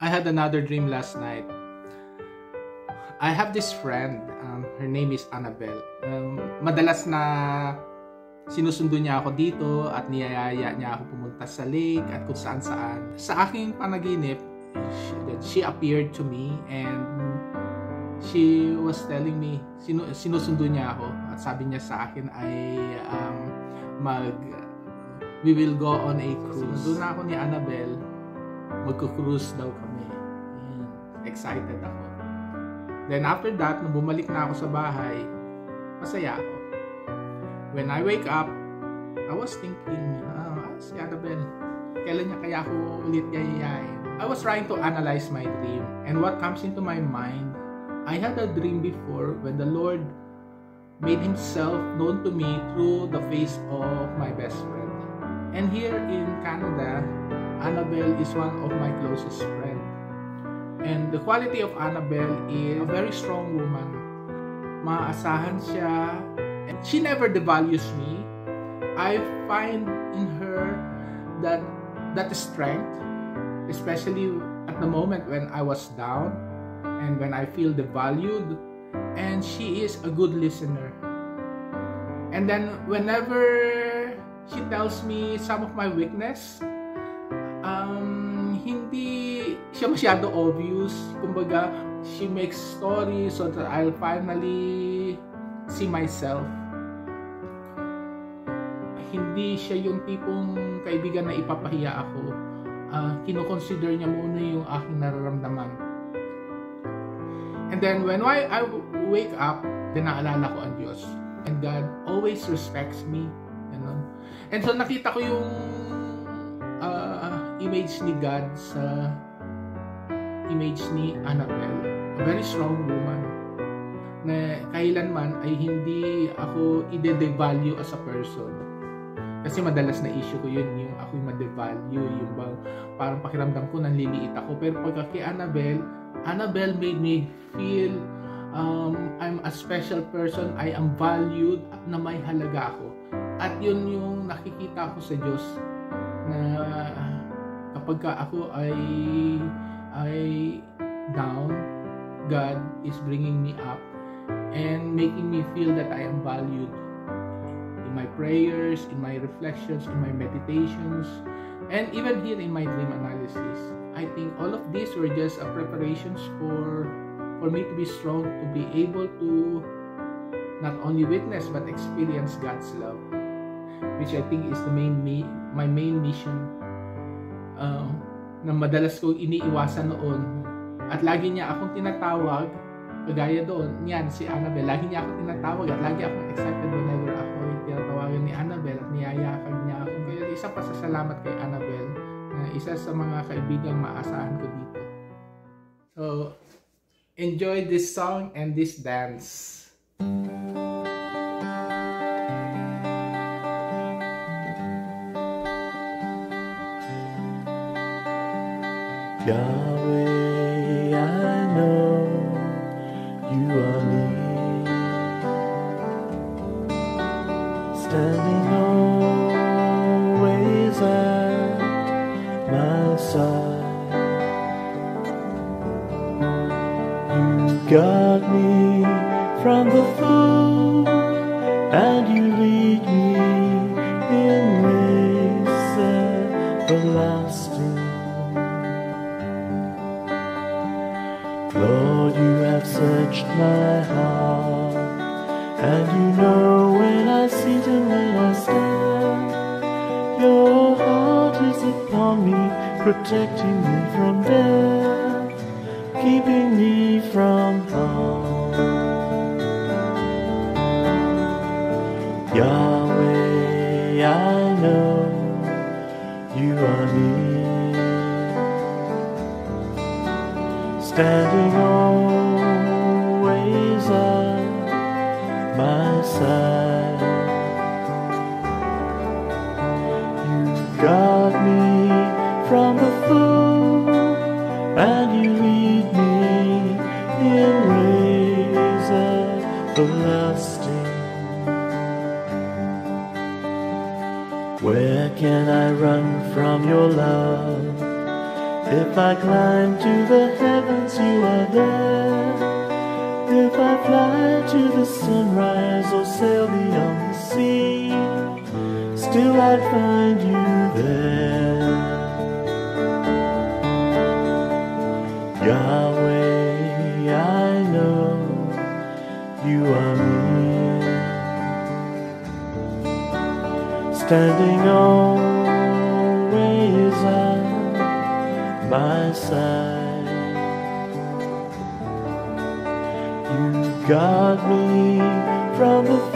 I had another dream last night. I have this friend, her name is Annabelle. Madalas na sinusundo niya ako dito at niyayaya niya ako pumunta sa lake at kung saan saan. Sa aking panaginip, she appeared to me and she was telling me, sinusundo niya ako at sabi niya sa akin ay we will go on a cruise. Sinundo na ako ni Annabelle, magko-cruise daw kami. Ayan, excited ako. Then after that, nung bumalik na ako sa bahay, masaya ako. When I wake up, I was thinking, si Annabelle, kailan niya kaya ako ulit yayayain? I was trying to analyze my dream. And what comes into my mind, I had a dream before when the Lord made Himself known to me through the face of my best friend. And here in Canada, Annabelle is one of my closest friends. And the quality of Annabelle is a very strong woman. Maaasahan siya. And she never devalues me. I find in her that strength, especially at the moment when I was down and when I feel devalued. And she is a good listener. And then whenever she tells me some of my weakness, hindi siya masyado obvious. Kumbaga, she makes stories so that I'll finally see myself. Hindi siya yung tipong kaibigan na ipapahiya ako. Kino-consider niya muna yung aking nararamdaman. And then when I wake up, then naalala ko ang Diyos. And God always respects me. And so nakita ko yung image ni God sa image ni Annabelle. A very strong woman na kailanman ay hindi ako ide-devalue as a person. Kasi madalas na issue ko yun, yung ako'y ma-devalue, yung bang parang pakiramdam ko nanliliit ako. Pero pagka kay Annabelle made me feel I'm a special person, I am valued, na may halaga ako. At yun yung nakikita ko sa Diyos na kapag ako ay down, God is bringing me up and making me feel that I am valued in my prayers, in my reflections, in my meditations, and even here in my dream analysis. I think all of these were just preparations for me to be strong, to be able to not only witness but experience God's love, which I think is my main mission. Na madalas kong iniiwasan noon at lagi niya akong tinatawag kagaya doon, yan si Annabelle, lagi niya akong tinatawag at lagi akong excited whenever ako tinatawagan ni Annabelle at niyayakag niya ako. Kaya isa pa sa salamat kay Annabelle na isa sa mga kaibigang maasahan ko dito. So enjoy this song and this dance. Yahweh, I know you are near, standing always at my side. You got me from the fool, and you lead me in ways everlasting. Lord, you have searched my heart, and you know when I sit and when I stand. Your heart is upon me, protecting me from death, keeping me from harm. Yahweh, I know you are near, standing always at my side. You got me from the fool, and you lead me in ways everlasting. Where can I run from your love? If I climb to the heavens, you are there. If I fly to the sunrise or sail beyond the sea, still I'd find you there. Yahweh, I know you are near, standing always on my side. You guard me from the